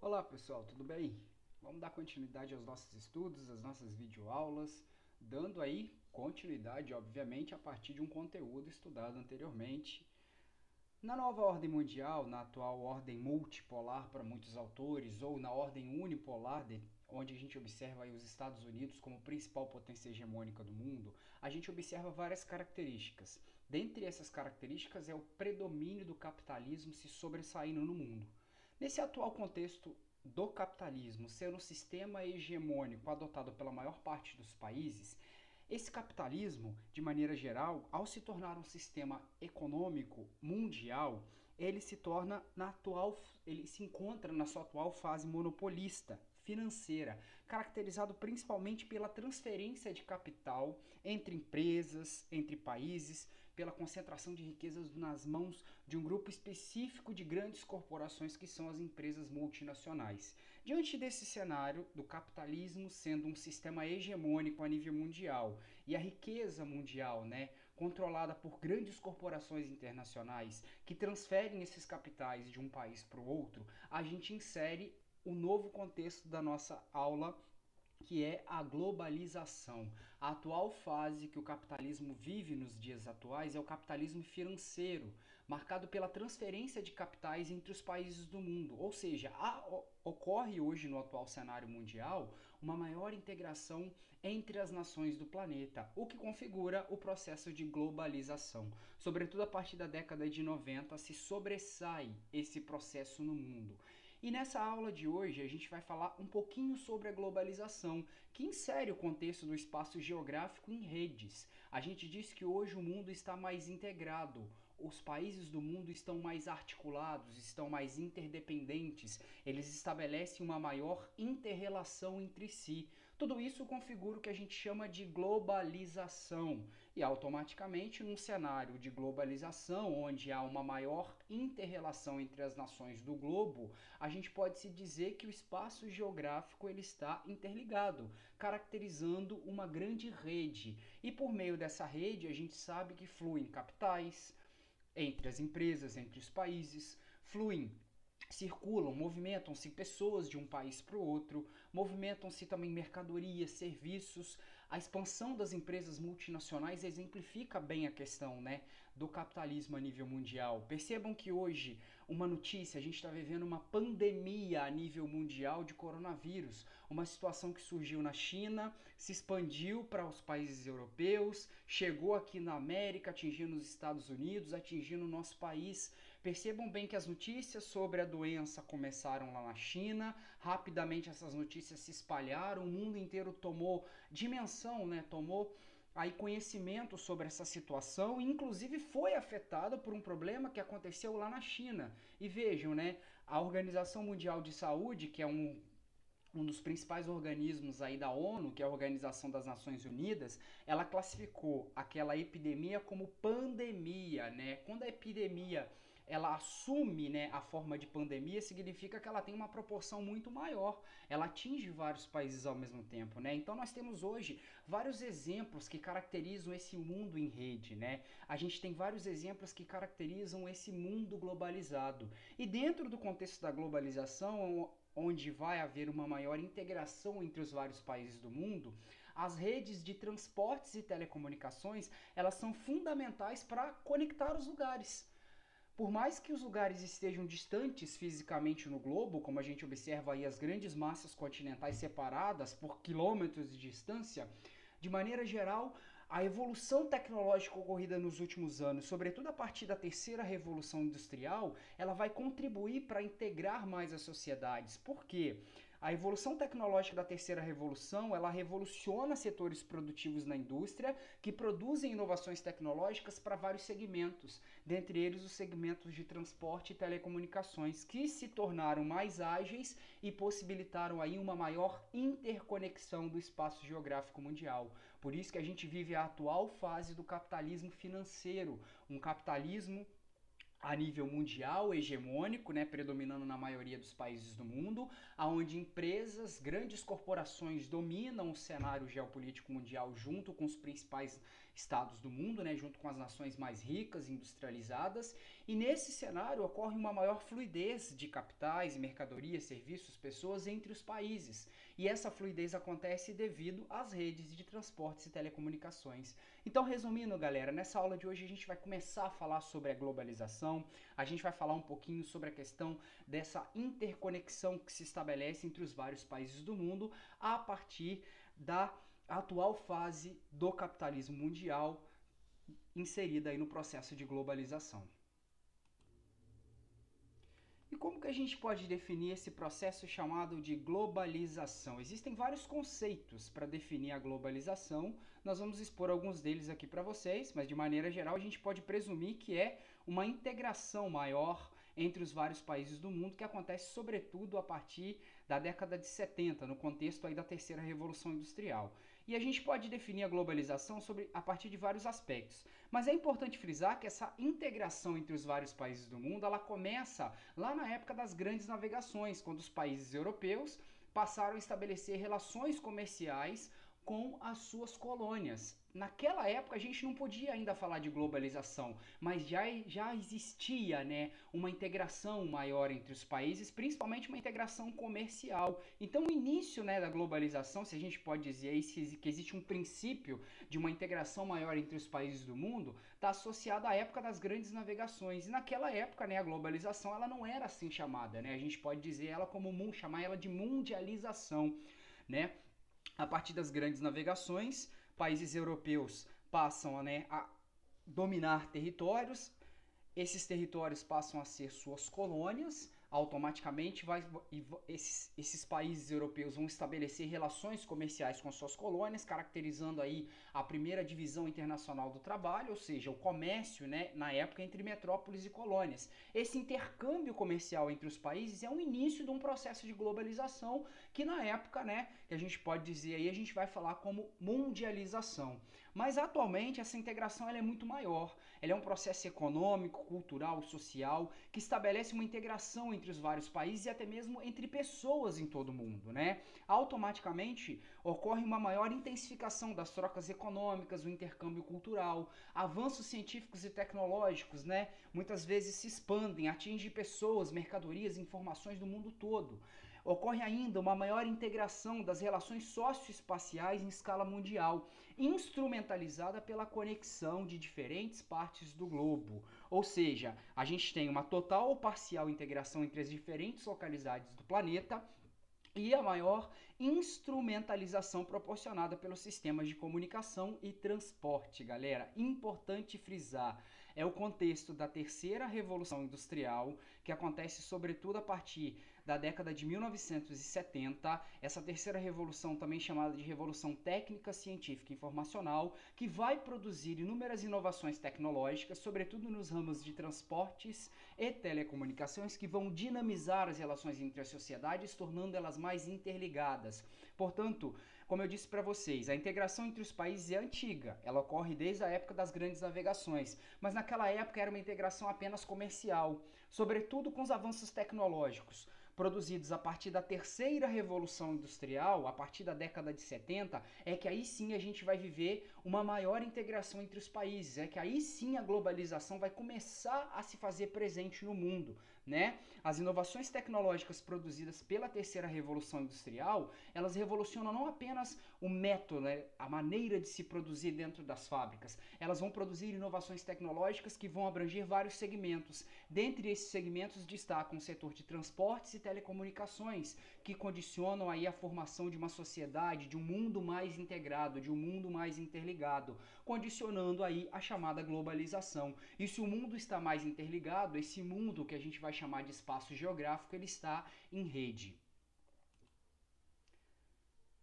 Olá pessoal, tudo bem? Vamos dar continuidade aos nossos estudos, às nossas videoaulas, dando aí continuidade, obviamente, a partir de um conteúdo estudado anteriormente. Na nova ordem mundial, na atual ordem multipolar para muitos autores, ou na ordem unipolar, onde a gente observa aí os Estados Unidos como principal potência hegemônica do mundo, a gente observa várias características. Dentre essas características é o predomínio do capitalismo se sobressaindo no mundo. Nesse atual contexto do capitalismo ser um sistema hegemônico adotado pela maior parte dos países, esse capitalismo, de maneira geral, ao se tornar um sistema econômico mundial, ele se encontra na sua atual fase monopolista financeira, caracterizado principalmente pela transferência de capital entre empresas, entre países, pela concentração de riquezas nas mãos de um grupo específico de grandes corporações que são as empresas multinacionais. Diante desse cenário do capitalismo sendo um sistema hegemônico a nível mundial e a riqueza mundial, controlada por grandes corporações internacionais que transferem esses capitais de um país para o outro, a gente insere o novo contexto da nossa aula, que é a globalização. A atual fase que o capitalismo vive nos dias atuais é o capitalismo financeiro, marcado pela transferência de capitais entre os países do mundo. Ou seja, ocorre hoje no atual cenário mundial uma maior integração entre as nações do planeta, o que configura o processo de globalização. Sobretudo a partir da década de 90 se sobressai esse processo no mundo. E nessa aula de hoje a gente vai falar um pouquinho sobre a globalização, que insere o contexto do espaço geográfico em redes. A gente diz que hoje o mundo está mais integrado, os países do mundo estão mais articulados, estão mais interdependentes, eles estabelecem uma maior interrelação entre si. Tudo isso configura o que a gente chama de globalização. E automaticamente, num cenário de globalização, onde há uma maior interrelação entre as nações do globo, a gente pode se dizer que o espaço geográfico ele está interligado, caracterizando uma grande rede. E por meio dessa rede, a gente sabe que fluem capitais entre as empresas, entre os países, fluem, circulam, movimentam-se pessoas de um país para o outro, movimentam-se também mercadorias, serviços. A expansão das empresas multinacionais exemplifica bem a questão, do capitalismo a nível mundial. Percebam que hoje uma notícia, a gente está vivendo uma pandemia a nível mundial de coronavírus, uma situação que surgiu na China, se expandiu para os países europeus, chegou aqui na América, atingindo os Estados Unidos, atingindo o nosso país. Percebam bem que as notícias sobre a doença começaram lá na China, rapidamente essas notícias se espalharam, o mundo inteiro tomou dimensão, tomou aí conhecimento sobre essa situação e inclusive foi afetada por um problema que aconteceu lá na China. E vejam, a Organização Mundial de Saúde, que é um dos principais organismos aí da ONU, que é a Organização das Nações Unidas, ela classificou aquela epidemia como pandemia, Quando a epidemia ela assume, a forma de pandemia, significa que ela tem uma proporção muito maior, ela atinge vários países ao mesmo tempo, Então nós temos hoje vários exemplos que caracterizam esse mundo em rede, A gente tem vários exemplos que caracterizam esse mundo globalizado. E dentro do contexto da globalização, onde vai haver uma maior integração entre os vários países do mundo, as redes de transportes e telecomunicações, elas são fundamentais para conectar os lugares. Por mais que os lugares estejam distantes fisicamente no globo, como a gente observa aí as grandes massas continentais separadas por quilômetros de distância, de maneira geral, a evolução tecnológica ocorrida nos últimos anos, sobretudo a partir da terceira revolução industrial, ela vai contribuir para integrar mais as sociedades. Por quê? A evolução tecnológica da terceira revolução, ela revoluciona setores produtivos na indústria que produzem inovações tecnológicas para vários segmentos, dentre eles os segmentos de transporte e telecomunicações, que se tornaram mais ágeis e possibilitaram aí uma maior interconexão do espaço geográfico mundial. Por isso que a gente vive a atual fase do capitalismo financeiro, um capitalismo a nível mundial, hegemônico, predominando na maioria dos países do mundo, onde empresas, grandes corporações dominam o cenário geopolítico mundial junto com os principais estados do mundo, né, junto com as nações mais ricas e industrializadas, e nesse cenário ocorre uma maior fluidez de capitais, mercadorias, serviços, pessoas entre os países. E essa fluidez acontece devido às redes de transportes e telecomunicações. Então, resumindo, galera, nessa aula de hoje a gente vai começar a falar sobre a globalização, a gente vai falar um pouquinho sobre a questão dessa interconexão que se estabelece entre os vários países do mundo a partir da atual fase do capitalismo mundial inserida aí no processo de globalização. E como que a gente pode definir esse processo chamado de globalização? Existem vários conceitos para definir a globalização. Nós vamos expor alguns deles aqui para vocês, mas de maneira geral a gente pode presumir que é uma integração maior entre os vários países do mundo que acontece sobretudo a partir da década de 70, no contexto aí da terceira revolução industrial. E a gente pode definir a globalização a partir de vários aspectos. Mas é importante frisar que essa integração entre os vários países do mundo, ela começa lá na época das grandes navegações, quando os países europeus passaram a estabelecer relações comerciais com as suas colônias. Naquela época a gente não podia ainda falar de globalização, mas já existia, né, uma integração maior entre os países, principalmente uma integração comercial. Então o início, né, da globalização, se a gente pode dizer aí que existe um princípio de uma integração maior entre os países do mundo, está associado à época das grandes navegações. E naquela época, né, a globalização ela não era assim chamada, né? A gente pode dizer ela como chamar ela de mundialização, né? A partir das grandes navegações, países europeus passam a dominar territórios, esses territórios passam a ser suas colônias, automaticamente esses países europeus vão estabelecer relações comerciais com suas colônias, caracterizando aí a primeira divisão internacional do trabalho, ou seja, o comércio, né, na época entre metrópoles e colônias. Esse intercâmbio comercial entre os países é um início de um processo de globalização que na época, né, que a gente pode dizer aí, a gente vai falar como mundialização. Mas atualmente essa integração ela é muito maior. Ela é um processo econômico, cultural, social, que estabelece uma integração entre os vários países e até mesmo entre pessoas em todo o mundo, né? Automaticamente ocorre uma maior intensificação das trocas econômicas, o intercâmbio cultural, avanços científicos e tecnológicos, né? Muitas vezes se expandem, atingem pessoas, mercadorias, informações do mundo todo. Ocorre ainda uma maior integração das relações socioespaciais em escala mundial, instrumentalizada pela conexão de diferentes partes do globo. Ou seja, a gente tem uma total ou parcial integração entre as diferentes localidades do planeta e a maior instrumentalização proporcionada pelos sistemas de comunicação e transporte, galera. Importante frisar, é o contexto da terceira revolução industrial, que acontece sobretudo a partir da década de 1970, essa terceira revolução, também chamada de Revolução Técnica, Científica e Informacional, que vai produzir inúmeras inovações tecnológicas, sobretudo nos ramos de transportes e telecomunicações, que vão dinamizar as relações entre as sociedades, tornando elas mais interligadas. Portanto, como eu disse para vocês, a integração entre os países é antiga, ela ocorre desde a época das grandes navegações, mas naquela época era uma integração apenas comercial, sobretudo com os avanços tecnológicos produzidos a partir da terceira revolução industrial, a partir da década de 70, é que aí sim a gente vai viver uma maior integração entre os países, é que aí sim a globalização vai começar a se fazer presente no mundo, né? As inovações tecnológicas produzidas pela terceira revolução industrial, elas revolucionam não apenas o método, né, a maneira de se produzir dentro das fábricas, elas vão produzir inovações tecnológicas que vão abranger vários segmentos. Dentre esses segmentos destacam o setor de transportes e telecomunicações, que condicionam aí a formação de uma sociedade, de um mundo mais integrado, de um mundo mais interligado, condicionando aí a chamada globalização. E se o mundo está mais interligado, esse mundo que a gente vai chamar de espaço geográfico, ele está em rede.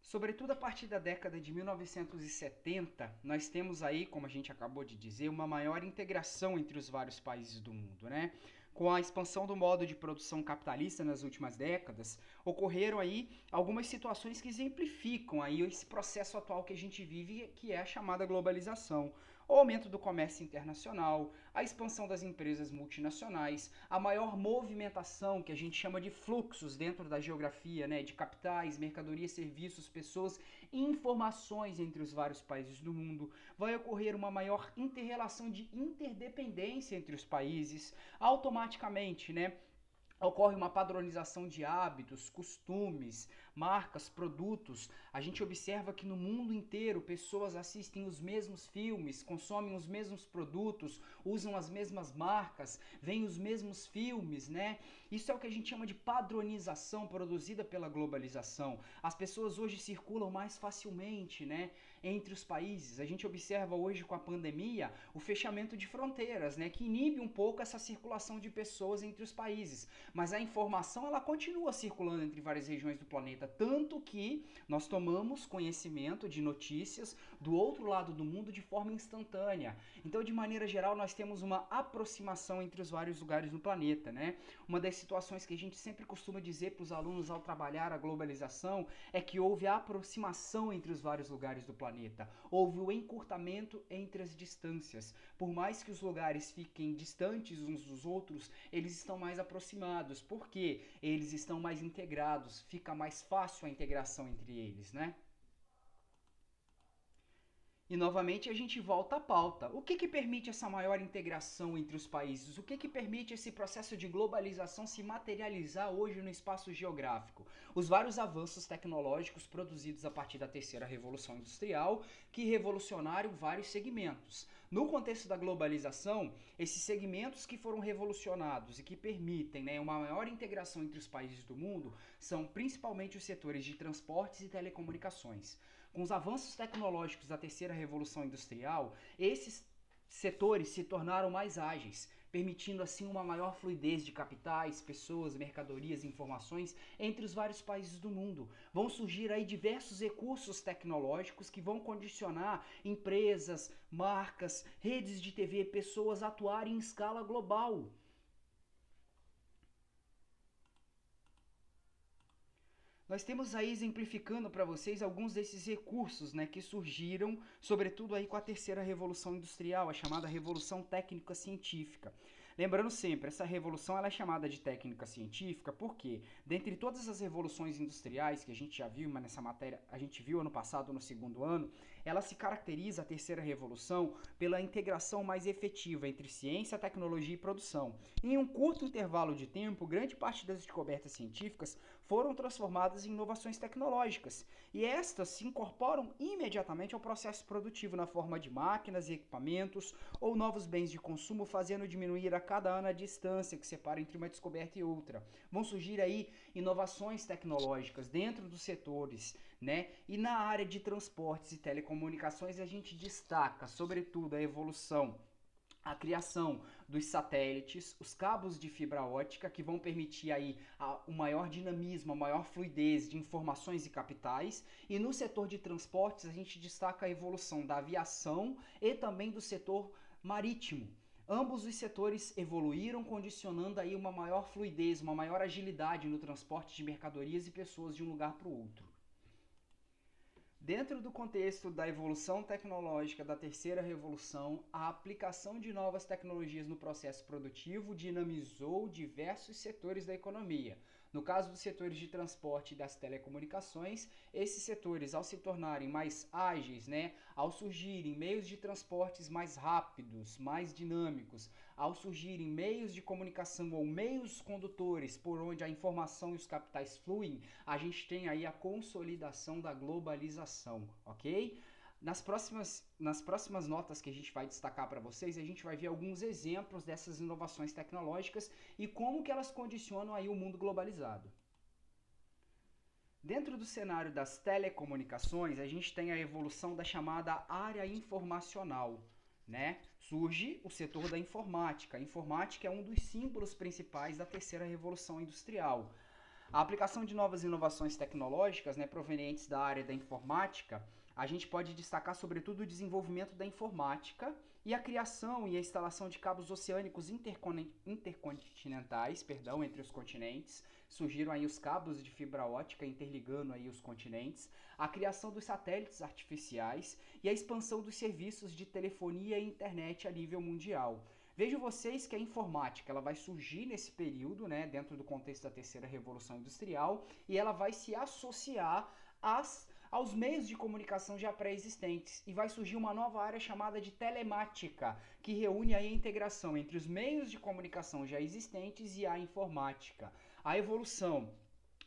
Sobretudo a partir da década de 1970, nós temos aí, como a gente acabou de dizer, uma maior integração entre os vários países do mundo, né? Com a expansão do modo de produção capitalista nas últimas décadas, ocorreram aí algumas situações que exemplificam aí esse processo atual que a gente vive, que é a chamada globalização. o aumento do comércio internacional, a expansão das empresas multinacionais, a maior movimentação, que a gente chama de fluxos dentro da geografia, né, de capitais, mercadorias, serviços, pessoas e informações entre os vários países do mundo. Vai ocorrer uma maior interrelação de interdependência entre os países, automaticamente, né? Ocorre uma padronização de hábitos, costumes, marcas, produtos. A gente observa que no mundo inteiro pessoas assistem os mesmos filmes, consomem os mesmos produtos, usam as mesmas marcas, veem os mesmos filmes, né? Isso é o que a gente chama de padronização produzida pela globalização. As pessoas hoje circulam mais facilmente, né, entre os países. A gente observa hoje com a pandemia o fechamento de fronteiras, né, que inibe um pouco essa circulação de pessoas entre os países. Mas a informação ela continua circulando entre várias regiões do planeta, tanto que nós tomamos conhecimento de notícias do outro lado do mundo de forma instantânea. Então, de maneira geral, nós temos uma aproximação entre os vários lugares do planeta, né? Uma das situações que a gente sempre costuma dizer para os alunos ao trabalhar a globalização é que houve a aproximação entre os vários lugares do planeta, houve o encurtamento entre as distâncias. Por mais que os lugares fiquem distantes uns dos outros, eles estão mais aproximados, porque eles estão mais integrados, fica mais fácil a integração entre eles, né? E novamente a gente volta à pauta. O que permite essa maior integração entre os países? O que permite esse processo de globalização se materializar hoje no espaço geográfico? Os vários avanços tecnológicos produzidos a partir da terceira revolução industrial, que revolucionaram vários segmentos. No contexto da globalização, esses segmentos que foram revolucionados e que permitem, né, uma maior integração entre os países do mundo são principalmente os setores de transportes e telecomunicações. Com os avanços tecnológicos da terceira revolução industrial, esses setores se tornaram mais ágeis, permitindo assim uma maior fluidez de capitais, pessoas, mercadorias e informações entre os vários países do mundo. Vão surgir aí diversos recursos tecnológicos que vão condicionar empresas, marcas, redes de TV, pessoas a atuarem em escala global. Nós temos aí exemplificando para vocês alguns desses recursos, né, que surgiram, sobretudo aí com a terceira revolução industrial, a chamada revolução técnica científica. Lembrando sempre, essa revolução ela é chamada de técnica científica porque, dentre todas as revoluções industriais que a gente já viu, mas nessa matéria a gente viu ano passado no segundo ano, ela se caracteriza, a terceira revolução, pela integração mais efetiva entre ciência, tecnologia e produção. Em um curto intervalo de tempo, grande parte das descobertas científicas foram transformadas em inovações tecnológicas, e estas se incorporam imediatamente ao processo produtivo na forma de máquinas e equipamentos ou novos bens de consumo, fazendo diminuir a cada ano a distância que separa entre uma descoberta e outra. Vão surgir aí inovações tecnológicas dentro dos setores, né? E na área de transportes e telecomunicações a gente destaca, sobretudo, a evolução, a criação dos satélites, os cabos de fibra ótica que vão permitir aí um maior dinamismo, a maior fluidez de informações e capitais. E no setor de transportes a gente destaca a evolução da aviação e também do setor marítimo. Ambos os setores evoluíram, condicionando aí uma maior fluidez, uma maior agilidade no transporte de mercadorias e pessoas de um lugar para o outro. Dentro do contexto da evolução tecnológica da terceira revolução, a aplicação de novas tecnologias no processo produtivo dinamizou diversos setores da economia. No caso dos setores de transporte e das telecomunicações, esses setores, ao se tornarem mais ágeis, né, ao surgirem meios de transportes mais rápidos, mais dinâmicos, ao surgirem meios de comunicação ou meios condutores por onde a informação e os capitais fluem, a gente tem aí a consolidação da globalização, ok? Nas próximas notas que a gente vai destacar para vocês, a gente vai ver alguns exemplos dessas inovações tecnológicas e como que elas condicionam aí o mundo globalizado. Dentro do cenário das telecomunicações, a gente tem a evolução da chamada área informacional, né? Surge o setor da informática. A informática é um dos símbolos principais da terceira revolução industrial. A aplicação de novas inovações tecnológicas, né, provenientes da área da informática, a gente pode destacar sobretudo o desenvolvimento da informática e a criação e a instalação de cabos oceânicos intercontinentais, entre os continentes. Surgiram aí os cabos de fibra ótica interligando aí os continentes, a criação dos satélites artificiais e a expansão dos serviços de telefonia e internet a nível mundial. Vejam vocês que a informática ela vai surgir nesse período, né, dentro do contexto da terceira revolução industrial, e ela vai se associar aos meios de comunicação já pré-existentes, e vai surgir uma nova área chamada de telemática, que reúne aí a integração entre os meios de comunicação já existentes e a informática. A evolução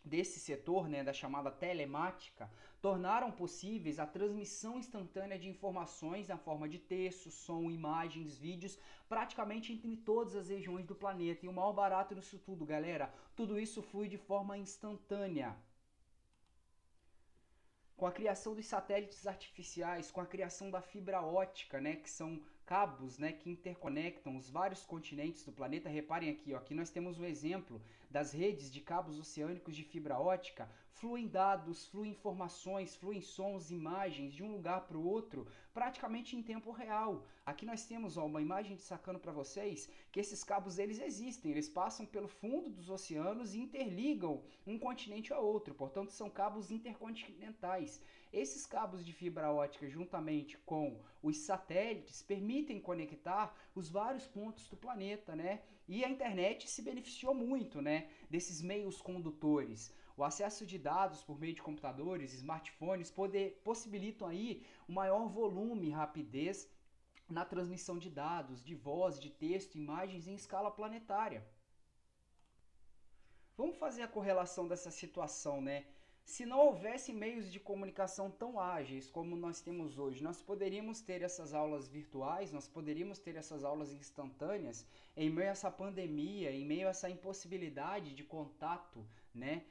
desse setor, né, da chamada telemática, tornaram possíveis a transmissão instantânea de informações na forma de texto, som, imagens, vídeos, praticamente entre todas as regiões do planeta. E o maior barato nisso tudo, galera, tudo isso flui de forma instantânea. Com a criação dos satélites artificiais, com a criação da fibra ótica, né, que são cabos, né, que interconectam os vários continentes do planeta. Reparem aqui, ó, aqui nós temos um exemplo das redes de cabos oceânicos de fibra ótica. Fluem dados, fluem informações, fluem sons, imagens de um lugar para o outro, praticamente em tempo real. Aqui nós temos, ó, uma imagem destacando para vocês que esses cabos eles existem, eles passam pelo fundo dos oceanos e interligam um continente a outro, portanto são cabos intercontinentais. Esses cabos de fibra ótica, juntamente com os satélites, permitem conectar os vários pontos do planeta, né? E a internet se beneficiou muito, né, desses meios condutores. O acesso de dados por meio de computadores, smartphones, possibilitam aí um maior volume e rapidez na transmissão de dados, de voz, de texto, imagens em escala planetária. Vamos fazer a correlação dessa situação, né? Se não houvesse meios de comunicação tão ágeis como nós temos hoje, nós poderíamos ter essas aulas virtuais, nós poderíamos ter essas aulas instantâneas em meio a essa pandemia, em meio a essa impossibilidade de contato, né,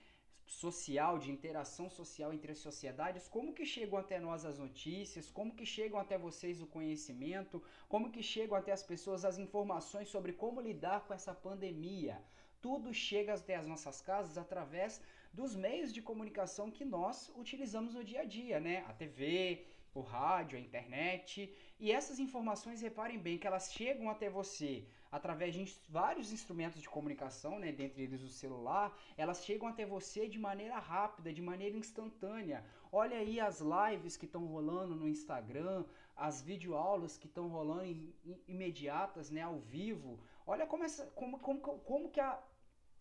social, de interação social entre as sociedades. Como que chegam até nós as notícias, como que chegam até vocês o conhecimento, como que chegam até as pessoas as informações sobre como lidar com essa pandemia. Tudo chega até as nossas casas através dos meios de comunicação que nós utilizamos no dia a dia, né? A TV, o rádio, a internet. E essas informações, reparem bem, que elas chegam até você através de vários instrumentos de comunicação, né? Dentre eles o celular, elas chegam até você de maneira rápida, de maneira instantânea. Olha aí as lives que estão rolando no Instagram, as videoaulas que estão rolando imediatas, né? Ao vivo. Olha como que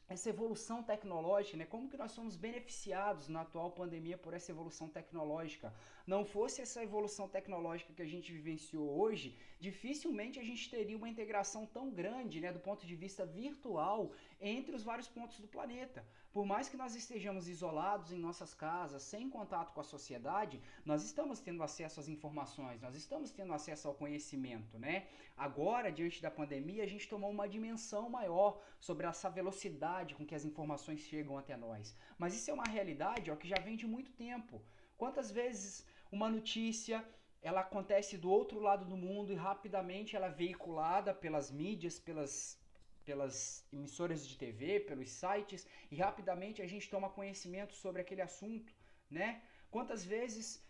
essa evolução tecnológica, né? Como que nós somos beneficiados na atual pandemia por essa evolução tecnológica. Não fosse essa evolução tecnológica que a gente vivenciou hoje, dificilmente a gente teria uma integração tão grande, né, do ponto de vista virtual entre os vários pontos do planeta. Por mais que nós estejamos isolados em nossas casas, sem contato com a sociedade, nós estamos tendo acesso às informações, nós estamos tendo acesso ao conhecimento, né? Agora, diante da pandemia, a gente tomou uma dimensão maior sobre essa velocidade com que as informações chegam até nós. Mas isso é uma realidade, ó, que já vem de muito tempo. Quantas vezes uma notícia ela acontece do outro lado do mundo e rapidamente ela é veiculada pelas mídias, pelas emissoras de TV, pelos sites, e rapidamente a gente toma conhecimento sobre aquele assunto, né? Quantas vezes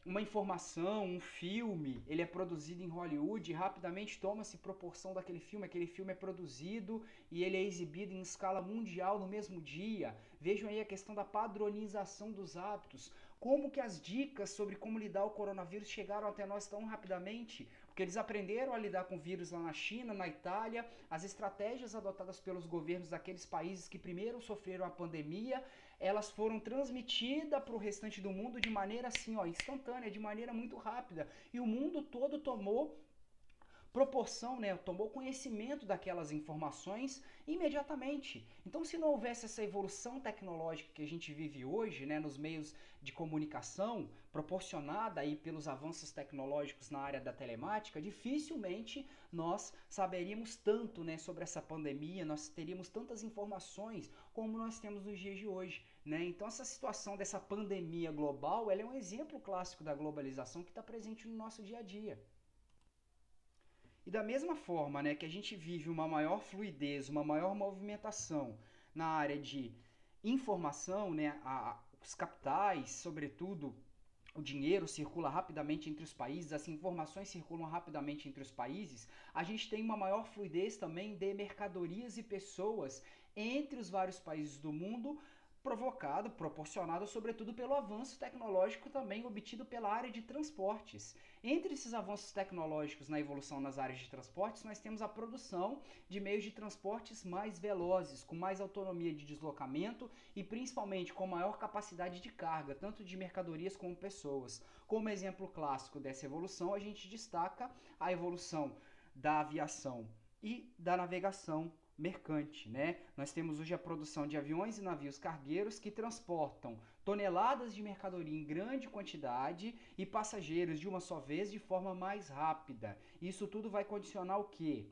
uma informação, um filme, ele é produzido em Hollywood e rapidamente toma-se proporção daquele filme, aquele filme é produzido e ele é exibido em escala mundial no mesmo dia. Vejam aí a questão da padronização dos hábitos, como que as dicas sobre como lidar com o coronavírus chegaram até nós tão rapidamente, porque eles aprenderam a lidar com o vírus lá na China, na Itália, as estratégias adotadas pelos governos daqueles países que primeiro sofreram a pandemia, elas foram transmitidas para o restante do mundo de maneira assim, ó, instantânea, de maneira muito rápida, e o mundo todo tomou proporção, né, tomou conhecimento daquelas informações imediatamente. Então, se não houvesse essa evolução tecnológica que a gente vive hoje, né, nos meios de comunicação, proporcionada aí pelos avanços tecnológicos na área da telemática, dificilmente nós saberíamos tanto, né, sobre essa pandemia, nós teríamos tantas informações como nós temos nos dias de hoje, né? Então, essa situação dessa pandemia global, ela é um exemplo clássico da globalização que está presente no nosso dia a dia. E da mesma forma, né, que a gente vive uma maior fluidez, uma maior movimentação na área de informação, né, os capitais, sobretudo o dinheiro circula rapidamente entre os países, as informações circulam rapidamente entre os países, a gente tem uma maior fluidez também de mercadorias e pessoas entre os vários países do mundo, proporcionado sobretudo pelo avanço tecnológico também obtido pela área de transportes. Entre esses avanços tecnológicos na evolução nas áreas de transportes, nós temos a produção de meios de transportes mais velozes, com mais autonomia de deslocamento e principalmente com maior capacidade de carga, tanto de mercadorias como pessoas. Como exemplo clássico dessa evolução, a gente destaca a evolução da aviação e da navegação mercante, né? Nós temos hoje a produção de aviões e navios cargueiros que transportam toneladas de mercadoria em grande quantidade e passageiros de uma só vez de forma mais rápida. Isso tudo vai condicionar o quê?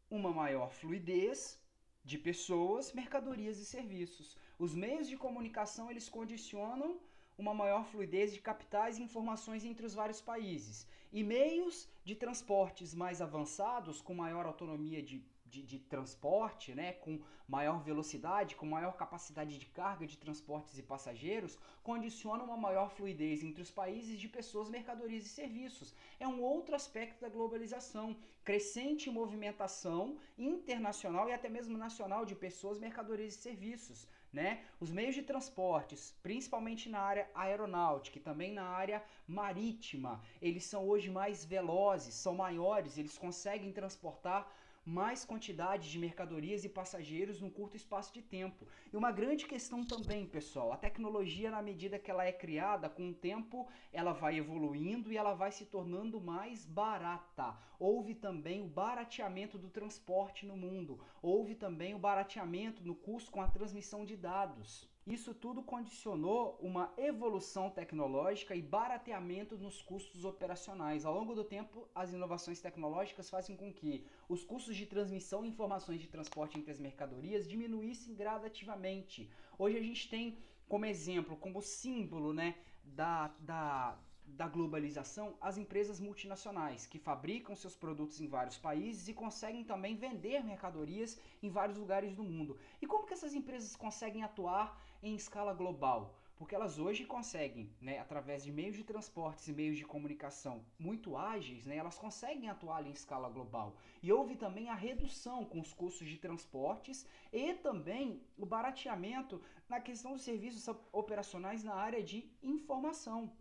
Uma maior fluidez de pessoas, mercadorias e serviços. Os meios de comunicação, eles condicionam uma maior fluidez de capitais e informações entre os vários países. E meios de transportes mais avançados, com maior autonomia de transporte, né, com maior velocidade, com maior capacidade de carga de transportes e passageiros, condicionam uma maior fluidez entre os países de pessoas, mercadorias e serviços. É um outro aspecto da globalização, crescente movimentação internacional e até mesmo nacional de pessoas, mercadorias e serviços. Né? Os meios de transportes, principalmente na área aeronáutica e também na área marítima, eles são hoje mais velozes, são maiores, eles conseguem transportar mais quantidade de mercadorias e passageiros num curto espaço de tempo. E uma grande questão também, pessoal, a tecnologia, na medida que ela é criada, com o tempo ela vai evoluindo e ela vai se tornando mais barata. Houve também o barateamento do transporte no mundo, houve também o barateamento no custo com a transmissão de dados. Isso tudo condicionou uma evolução tecnológica e barateamento nos custos operacionais. Ao longo do tempo, as inovações tecnológicas fazem com que os custos de transmissão e informações de transporte entre as mercadorias diminuíssem gradativamente. Hoje a gente tem como exemplo, como símbolo, né, da globalização, as empresas multinacionais que fabricam seus produtos em vários países e conseguem também vender mercadorias em vários lugares do mundo. E como que essas empresas conseguem atuar em escala global? Porque elas hoje conseguem, né, através de meios de transportes e meios de comunicação muito ágeis, né, elas conseguem atuar em escala global. E houve também a redução com os custos de transportes e também o barateamento na questão dos serviços operacionais na área de informação.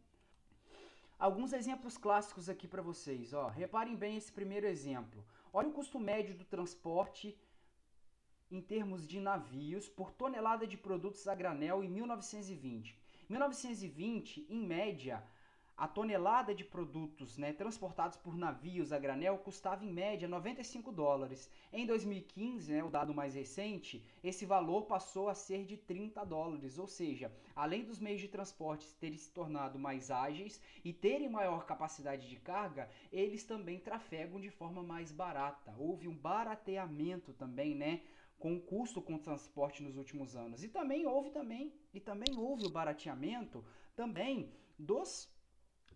Alguns exemplos clássicos aqui para vocês. Ó. Reparem bem esse primeiro exemplo. Olha o custo médio do transporte em termos de navios por tonelada de produtos a granel em 1920. Em 1920, em média, a tonelada de produtos, né, transportados por navios a granel custava em média $95. Em 2015, né, o dado mais recente, esse valor passou a ser de $30. Ou seja, além dos meios de transporte terem se tornado mais ágeis e terem maior capacidade de carga, eles também trafegam de forma mais barata. Houve um barateamento também, né, com o custo com o transporte nos últimos anos. E também houve o barateamento também dos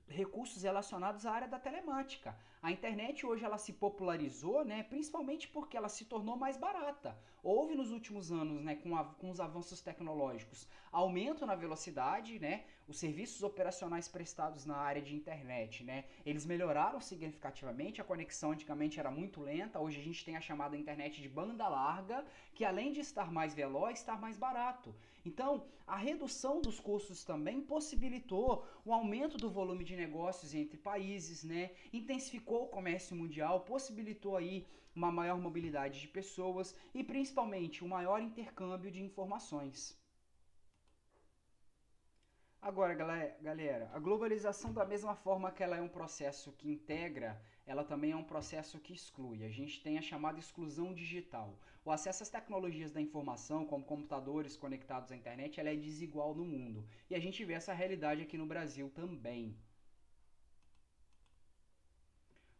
recursos relacionados à área da telemática. A internet hoje ela se popularizou, né, principalmente porque ela se tornou mais barata. Houve nos últimos anos, né, com os avanços tecnológicos, aumento na velocidade, né, os serviços operacionais prestados na área de internet, né, eles melhoraram significativamente. A conexão antigamente era muito lenta, hoje a gente tem a chamada internet de banda larga, que além de estar mais veloz, está mais barato. Então, a redução dos custos também possibilitou o aumento do volume de negócios entre países, né? Intensificou o comércio mundial, possibilitou aí uma maior mobilidade de pessoas e principalmente um maior intercâmbio de informações. Agora, galera, a globalização, da mesma forma que ela é um processo que integra, ela também é um processo que exclui. A gente tem a chamada exclusão digital. O acesso às tecnologias da informação, como computadores conectados à internet, ela é desigual no mundo. E a gente vê essa realidade aqui no Brasil também.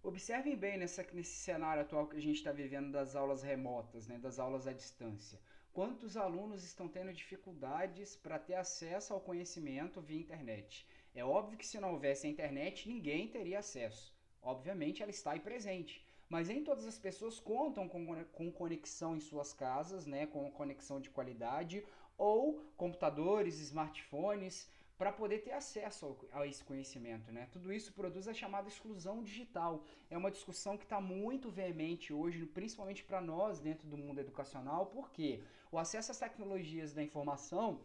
Observem bem nesse cenário atual que a gente está vivendo das aulas remotas, né, das aulas à distância. Quantos alunos estão tendo dificuldades para ter acesso ao conhecimento via internet? É óbvio que se não houvesse a internet, ninguém teria acesso. Obviamente ela está aí presente, mas nem todas as pessoas contam com conexão em suas casas, né, com conexão de qualidade, ou computadores, smartphones, para poder ter acesso a esse conhecimento, né? Tudo isso produz a chamada exclusão digital. É uma discussão que está muito veemente hoje, principalmente para nós dentro do mundo educacional, porque o acesso às tecnologias da informação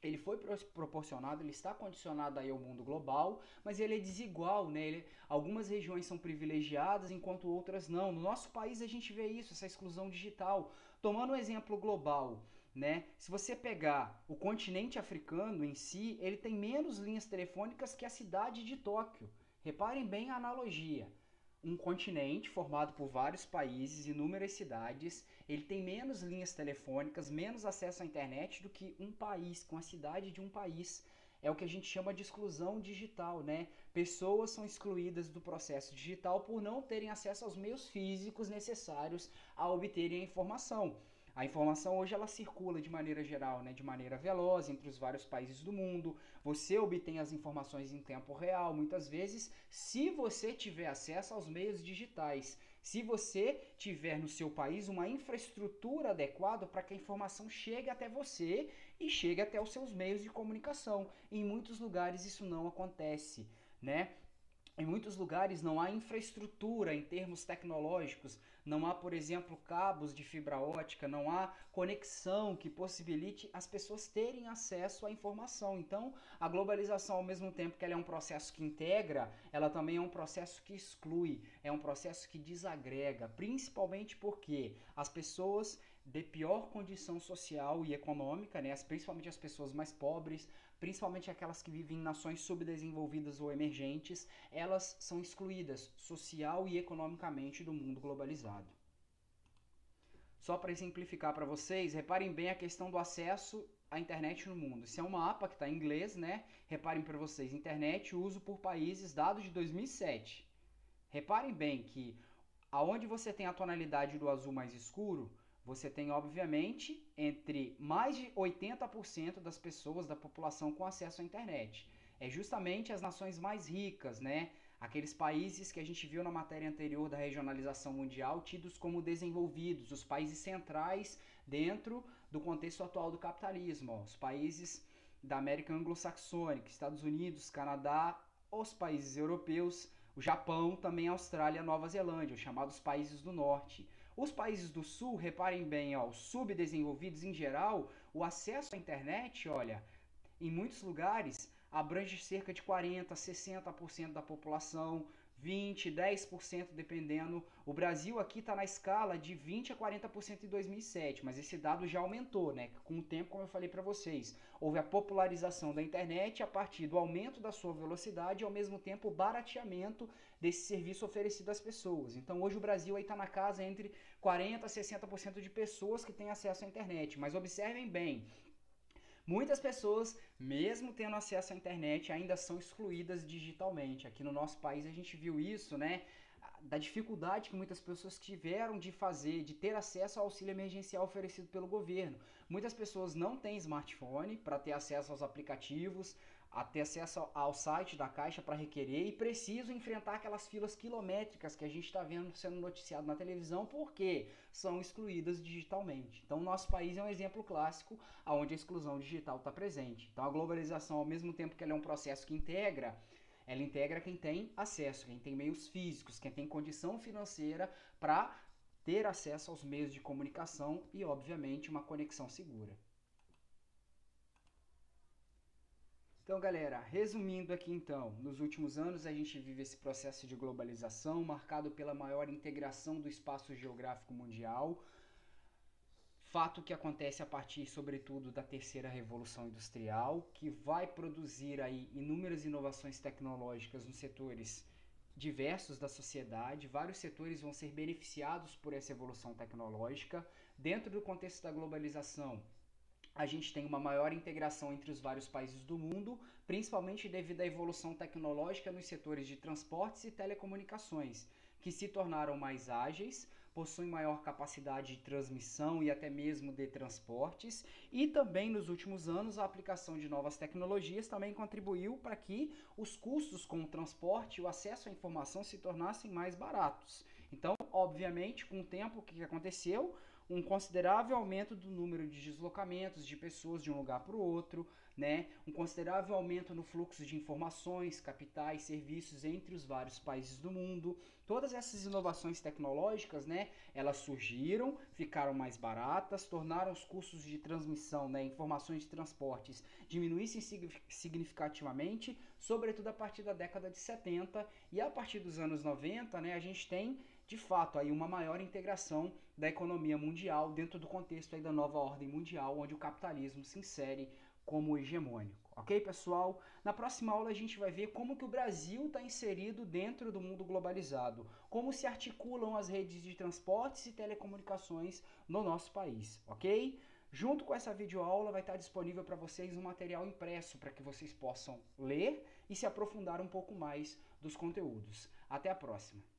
ele foi proporcionado, ele está condicionado aí ao mundo global, mas ele é desigual, né? Algumas regiões são privilegiadas, enquanto outras não. No nosso país a gente vê isso, essa exclusão digital. Tomando um exemplo global, né? Se você pegar o continente africano em si, ele tem menos linhas telefônicas que a cidade de Tóquio. Reparem bem a analogia. Um continente formado por vários países, inúmeras cidades, ele tem menos linhas telefônicas, menos acesso à internet do que um país, com a cidade de um país. É o que a gente chama de exclusão digital, né? Pessoas são excluídas do processo digital por não terem acesso aos meios físicos necessários a obterem a informação. A informação hoje ela circula de maneira geral, né, de maneira veloz entre os vários países do mundo. Você obtém as informações em tempo real, muitas vezes, se você tiver acesso aos meios digitais. Se você tiver no seu país uma infraestrutura adequada para que a informação chegue até você e chegue até os seus meios de comunicação. Em muitos lugares isso não acontece, né? Em muitos lugares não há infraestrutura em termos tecnológicos, não há, por exemplo, cabos de fibra ótica, não há conexão que possibilite as pessoas terem acesso à informação. Então, a globalização, ao mesmo tempo que ela é um processo que integra, ela também é um processo que exclui, é um processo que desagrega, principalmente porque as pessoas de pior condição social e econômica, né, principalmente as pessoas mais pobres, principalmente aquelas que vivem em nações subdesenvolvidas ou emergentes, elas são excluídas social e economicamente do mundo globalizado. Só para exemplificar para vocês, reparem bem a questão do acesso à internet no mundo. Isso é um mapa que está em inglês, né? Reparem para vocês, internet, uso por países, dados de 2007. Reparem bem que aonde você tem a tonalidade do azul mais escuro, você tem, obviamente, entre mais de 80% das pessoas da população com acesso à internet. É justamente as nações mais ricas, né? Aqueles países que a gente viu na matéria anterior da regionalização mundial, tidos como desenvolvidos, os países centrais dentro do contexto atual do capitalismo. Ó, os países da América anglo-saxônica, Estados Unidos, Canadá, os países europeus, o Japão, também a Austrália e a Nova Zelândia, os chamados países do norte. Os países do sul, reparem bem, ó, os subdesenvolvidos em geral, o acesso à internet, olha, em muitos lugares abrange cerca de 40%, 60% da população, 20%, 10% dependendo. O Brasil aqui está na escala de 20% a 40% em 2007, mas esse dado já aumentou, né? Com o tempo, como eu falei para vocês, houve a popularização da internet a partir do aumento da sua velocidade e ao mesmo tempo o barateamento desse serviço oferecido às pessoas. Então hoje o Brasil está na casa entre 40% a 60% de pessoas que têm acesso à internet, mas observem bem, muitas pessoas, mesmo tendo acesso à internet, ainda são excluídas digitalmente. Aqui no nosso país a gente viu isso, né? Da dificuldade que muitas pessoas tiveram de fazer, de ter acesso ao auxílio emergencial oferecido pelo governo. Muitas pessoas não têm smartphone para ter acesso aos aplicativos, a ter acesso ao site da Caixa para requerer e precisam enfrentar aquelas filas quilométricas que a gente está vendo sendo noticiado na televisão porque são excluídas digitalmente. Então, o nosso país é um exemplo clássico onde a exclusão digital está presente. Então, a globalização, ao mesmo tempo que ela é um processo que integra, ela integra quem tem acesso, quem tem meios físicos, quem tem condição financeira para ter acesso aos meios de comunicação e, obviamente, uma conexão segura. Então, galera, resumindo aqui então, nos últimos anos a gente vive esse processo de globalização marcado pela maior integração do espaço geográfico mundial, fato que acontece a partir, sobretudo, da terceira revolução industrial, que vai produzir aí inúmeras inovações tecnológicas nos setores diversos da sociedade. Vários setores vão ser beneficiados por essa evolução tecnológica. Dentro do contexto da globalização, a gente tem uma maior integração entre os vários países do mundo, principalmente devido à evolução tecnológica nos setores de transportes e telecomunicações, que se tornaram mais ágeis, possuem maior capacidade de transmissão e até mesmo de transportes, e também nos últimos anos a aplicação de novas tecnologias também contribuiu para que os custos com o transporte e o acesso à informação se tornassem mais baratos. Então, obviamente, com o tempo, o que aconteceu? um considerável aumento do número de deslocamentos de pessoas de um lugar para o outro, né? Um considerável aumento no fluxo de informações, capitais, serviços entre os vários países do mundo. Todas essas inovações tecnológicas, né, elas surgiram, ficaram mais baratas, tornaram os custos de transmissão, né, informações de transportes diminuíssem significativamente, sobretudo a partir da década de 70, e a partir dos anos 90, né, a gente tem de fato aí uma maior integração da economia mundial dentro do contexto aí da nova ordem mundial, onde o capitalismo se insere como hegemônico. Ok, pessoal? Na próxima aula a gente vai ver como que o Brasil está inserido dentro do mundo globalizado, como se articulam as redes de transportes e telecomunicações no nosso país, ok? Junto com essa videoaula vai estar disponível para vocês um material impresso para que vocês possam ler e se aprofundar um pouco mais dos conteúdos. Até a próxima!